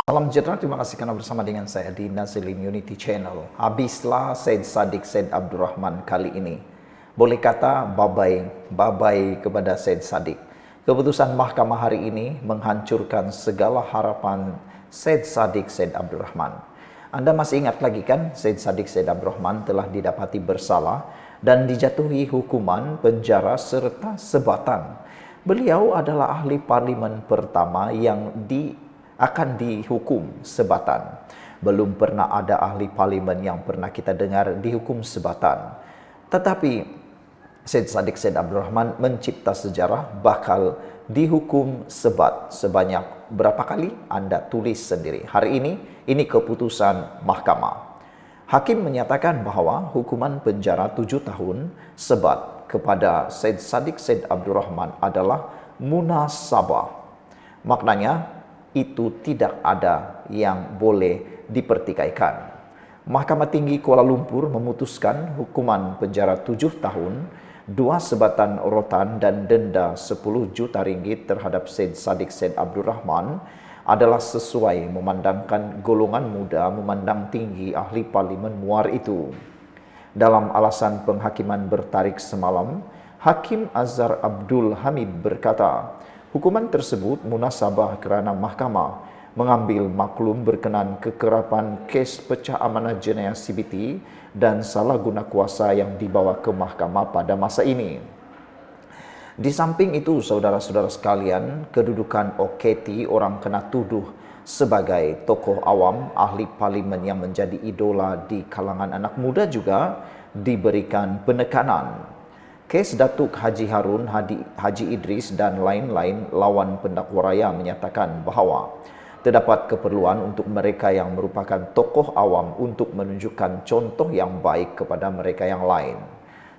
Salam sejahtera, terima kasih karena bersama dengan saya di Nazilin Unity Channel. Habislah Said Sadiq Said Abdurrahman kali ini. Boleh kata babai kepada Said Sadiq. Keputusan mahkamah hari ini menghancurkan segala harapan Said Sadiq Said Abdurrahman. Anda masih ingat lagi kan, Said Sadiq Said Abdurrahman telah didapati bersalah dan dijatuhi hukuman penjara serta sebatan. Beliau adalah ahli parlimen pertama yang akan dihukum sebatan. Belum pernah ada ahli parlimen yang pernah kita dengar dihukum sebatan. Tetapi Said Sadiq Said Abdurrahman mencipta sejarah bakal dihukum sebat sebanyak berapa kali? Anda tulis sendiri. Hari ini keputusan mahkamah. Hakim menyatakan bahwa hukuman penjara 7 tahun sebat kepada Said Sadiq Said Abdurrahman adalah munasabah. Maknanya itu tidak ada yang boleh dipertikaikan. Mahkamah Tinggi Kuala Lumpur memutuskan hukuman penjara 7 tahun, 2 sebatan rotan dan denda 10 juta ringgit terhadap Said Sadiq Said Abdurrahman adalah sesuai memandangkan golongan muda memandang tinggi ahli parlimen muar itu. Dalam alasan penghakiman bertarik semalam, Hakim Azhar Abdul Hamid berkata, hukuman tersebut munasabah kerana mahkamah mengambil maklum berkenan kekerapan kes pecah amanah jenayah CBT dan salah guna kuasa yang dibawa ke mahkamah pada masa ini. Di samping itu, saudara-saudara sekalian, kedudukan OKT orang kena tuduh sebagai tokoh awam, ahli parlimen yang menjadi idola di kalangan anak muda juga diberikan penekanan. Kes Datuk Haji Harun, Haji Idris dan lain-lain lawan pendakwa raya menyatakan bahawa terdapat keperluan untuk mereka yang merupakan tokoh awam untuk menunjukkan contoh yang baik kepada mereka yang lain.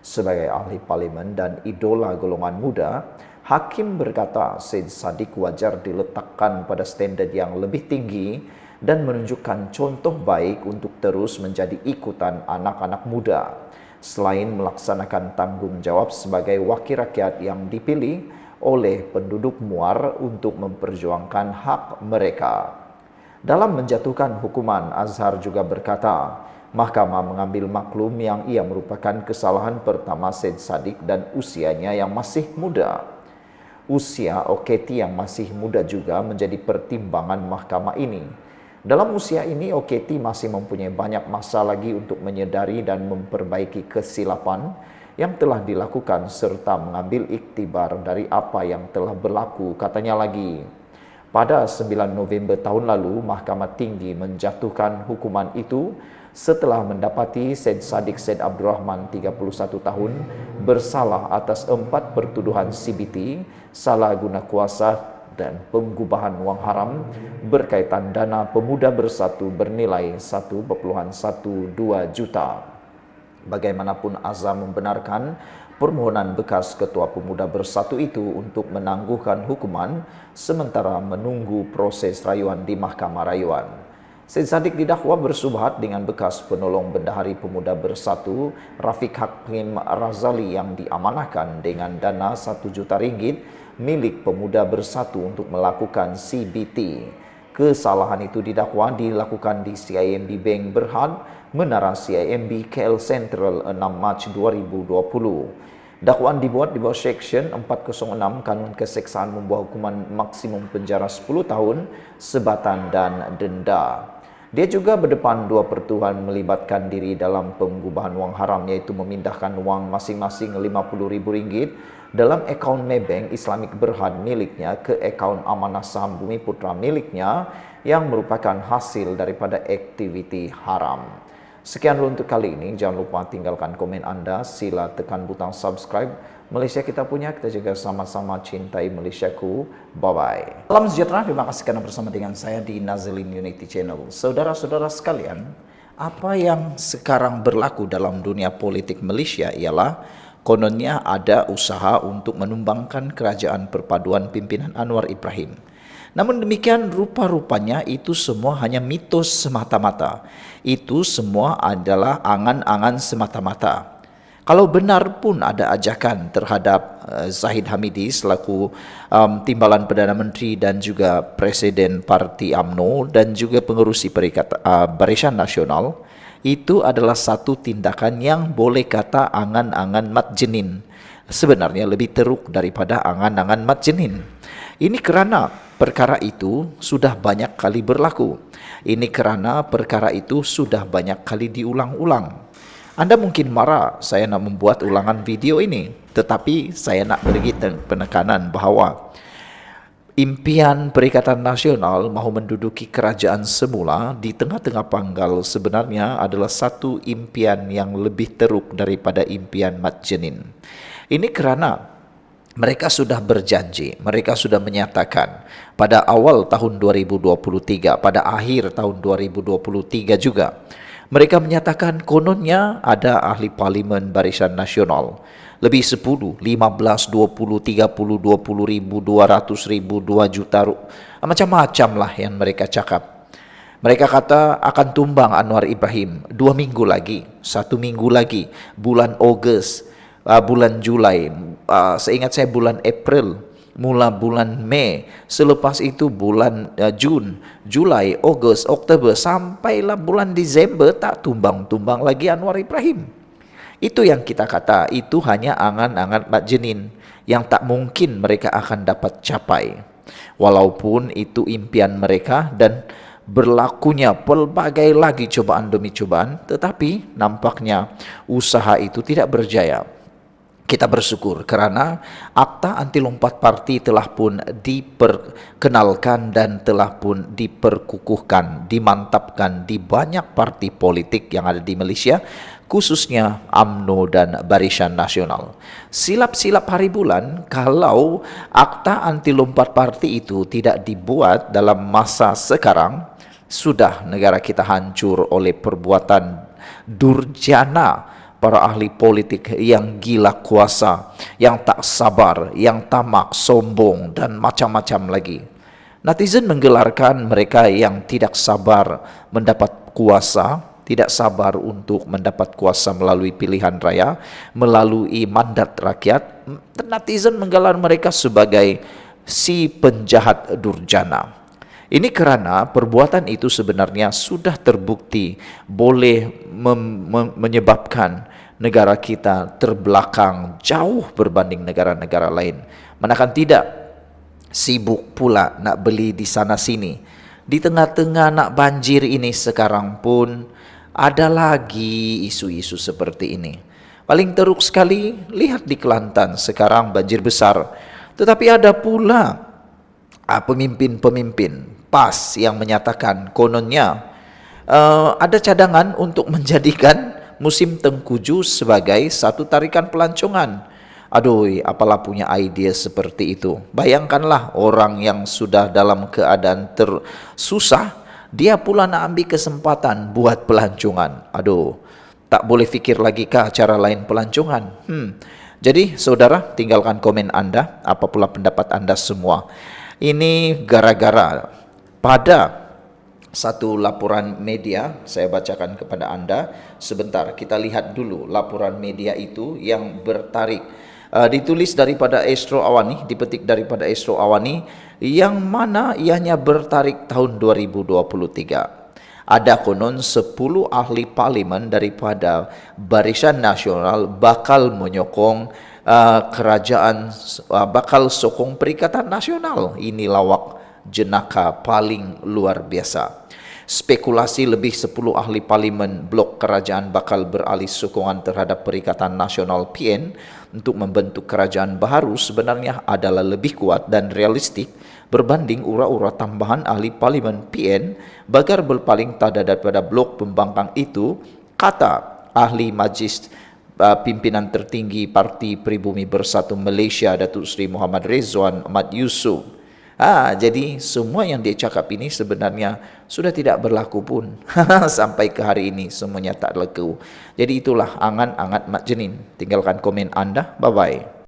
Sebagai ahli parlimen dan idola golongan muda, Hakim berkata Said Sadiq wajar diletakkan pada standard yang lebih tinggi dan menunjukkan contoh baik untuk terus menjadi ikutan anak-anak muda. Selain melaksanakan tanggungjawab sebagai wakil rakyat yang dipilih oleh penduduk muar untuk memperjuangkan hak mereka. Dalam menjatuhkan hukuman, Azhar juga berkata, mahkamah mengambil maklum yang ia merupakan kesalahan pertama Said Sadiq dan usianya yang masih muda. Usia OKT yang masih muda juga menjadi pertimbangan mahkamah ini. Dalam usia ini, OKT masih mempunyai banyak masa lagi untuk menyedari dan memperbaiki kesilapan yang telah dilakukan serta mengambil iktibar dari apa yang telah berlaku, katanya lagi. Pada 9 November tahun lalu, Mahkamah Tinggi menjatuhkan hukuman itu setelah mendapati Said Sadiq Said Abdurrahman 31 tahun bersalah atas 4 pertuduhan CBT, salah guna kuasa dan penggubahan wang haram berkaitan dana Pemuda Bersatu bernilai 1.12 juta. Bagaimanapun, Azhar membenarkan permohonan bekas Ketua Pemuda Bersatu itu untuk menangguhkan hukuman sementara menunggu proses rayuan di Mahkamah Rayuan. Said Sadiq didakwa bersubhat dengan bekas penolong Bendahari Pemuda Bersatu Rafiq Hakim Razali yang diamanahkan dengan dana 1 juta ringgit milik Pemuda Bersatu untuk melakukan CBT. Kesalahan itu didakwa dilakukan di CIMB Bank Berhad, Menara CIMB KL Central 6 Mac 2020. Dakwaan dibuat di bawah Seksyen 406 Kanun Keseksaan membawa hukuman maksimum penjara 10 tahun, sebatan dan denda. Dia juga berdepan 2 pertuduhan melibatkan diri dalam penggubahan wang haram, iaitu memindahkan wang masing-masing RM50.000 dalam akaun Maybank Islamic Berhad miliknya ke akaun Amanah Saham Bumi Putra miliknya yang merupakan hasil daripada aktiviti haram. Sekian dulu untuk kali ini. Jangan lupa tinggalkan komen Anda, sila tekan butang subscribe. Malaysia kita punya, kita juga sama-sama cintai Malaysiaku. Bye-bye. Salam sejahtera, terima kasih karena bersama dengan saya di Nazilin Unity Channel. Saudara-saudara sekalian, apa yang sekarang berlaku dalam dunia politik Malaysia ialah kononnya ada usaha untuk menumbangkan kerajaan perpaduan pimpinan Anwar Ibrahim. Namun demikian, rupa-rupanya itu semua hanya mitos semata-mata. Itu semua adalah angan-angan semata-mata. Kalau benar pun ada ajakan terhadap Zahid Hamidi selaku Timbalan Perdana Menteri dan juga Presiden Parti UMNO dan juga pengerusi Barisan Nasional, itu adalah satu tindakan yang boleh kata angan-angan mat jenin. Sebenarnya lebih teruk daripada angan-angan mat jenin. Ini kerana perkara itu sudah banyak kali berlaku. Ini kerana perkara itu sudah banyak kali diulang-ulang. Anda mungkin marah saya nak membuat ulangan video ini, tetapi saya nak beri penekanan bahawa impian Perikatan Nasional mahu menduduki kerajaan semula di tengah-tengah panggal sebenarnya adalah satu impian yang lebih teruk daripada impian Mat Jenin. Ini kerana mereka sudah berjanji, mereka sudah menyatakan pada awal tahun 2023, pada akhir tahun 2023 juga, mereka menyatakan kononnya ada ahli parlimen Barisan Nasional. Lebih 10, 15, 20, 30, 20 ribu, 200 ribu, 2 juta. Macam-macam lah yang mereka cakap. Mereka kata akan tumbang Anwar Ibrahim 2 minggu lagi, 1 minggu lagi, bulan Ogos, bulan Julai, seingat saya bulan April, mula bulan Mei, selepas itu bulan Jun, Julai, Ogos, Oktober, sampailah bulan Disember tak tumbang-tumbang lagi Anwar Ibrahim. Itu yang kita kata, itu hanya angan-angan Mat Jenin yang tak mungkin mereka akan dapat capai. Walaupun itu impian mereka dan berlakunya pelbagai lagi cobaan demi cobaan, tetapi nampaknya usaha itu tidak berjaya. Kita bersyukur kerana Akta Anti Lompat Parti telah pun diperkenalkan dan telah pun diperkukuhkan, dimantapkan di banyak parti politik yang ada di Malaysia, khususnya UMNO dan Barisan Nasional. Silap-silap hari bulan kalau Akta Anti Lompat Parti itu tidak dibuat dalam masa sekarang, sudah negara kita hancur oleh perbuatan durjana para ahli politik yang gila kuasa, yang tak sabar, yang tamak, sombong dan macam-macam lagi. Netizen menggelarkan mereka yang tidak sabar mendapat kuasa, tidak sabar untuk mendapat kuasa melalui pilihan raya, melalui mandat rakyat. Netizen menggelar mereka sebagai si penjahat durjana. Ini kerana perbuatan itu sebenarnya sudah terbukti boleh menyebabkan negara kita terbelakang jauh berbanding negara-negara lain. Manakala tidak, sibuk pula nak beli di sana sini. Di tengah-tengah nak banjir ini sekarang pun ada lagi isu-isu seperti ini. Paling teruk sekali, lihat di Kelantan sekarang banjir besar. Tetapi ada pula pemimpin-pemimpin PAS yang menyatakan kononnya ada cadangan untuk menjadikan musim tengkujuh sebagai satu tarikan pelancongan. Aduh, apalah punya idea seperti itu. Bayangkanlah orang yang sudah dalam keadaan tersusah, dia pula nak ambil kesempatan buat pelancongan. Aduh, tak boleh fikir lagi kah cara lain pelancongan? Jadi saudara, tinggalkan komen Anda, apa pula pendapat Anda semua. Ini gara-gara pada satu laporan media, saya bacakan kepada Anda sebentar. Kita lihat dulu laporan media itu yang bertarik, ditulis daripada Astro Awani, dipetik daripada Astro Awani, yang mana ianya bertarik tahun 2023. Ada konon 10 ahli parlimen daripada Barisan Nasional bakal menyokong kerajaan, bakal sokong Perikatan Nasional. Ini lawak jenaka paling luar biasa. Spekulasi lebih 10 ahli parlimen blok kerajaan bakal beralih sokongan terhadap Perikatan Nasional PN untuk membentuk kerajaan baru sebenarnya adalah lebih kuat dan realistik berbanding ura-ura tambahan ahli parlimen PN bagar berpaling tada daripada blok pembangkang itu, kata ahli majlis pimpinan tertinggi Parti Pribumi Bersatu Malaysia Datuk Seri Muhammad Rizwan Ahmad Yusof. Jadi semua yang dia cakap ini sebenarnya sudah tidak berlaku pun. Sampai ke hari ini semuanya tak berlaku. Jadi itulah angan-angan Mat Jenin. Tinggalkan komen Anda. Bye-bye.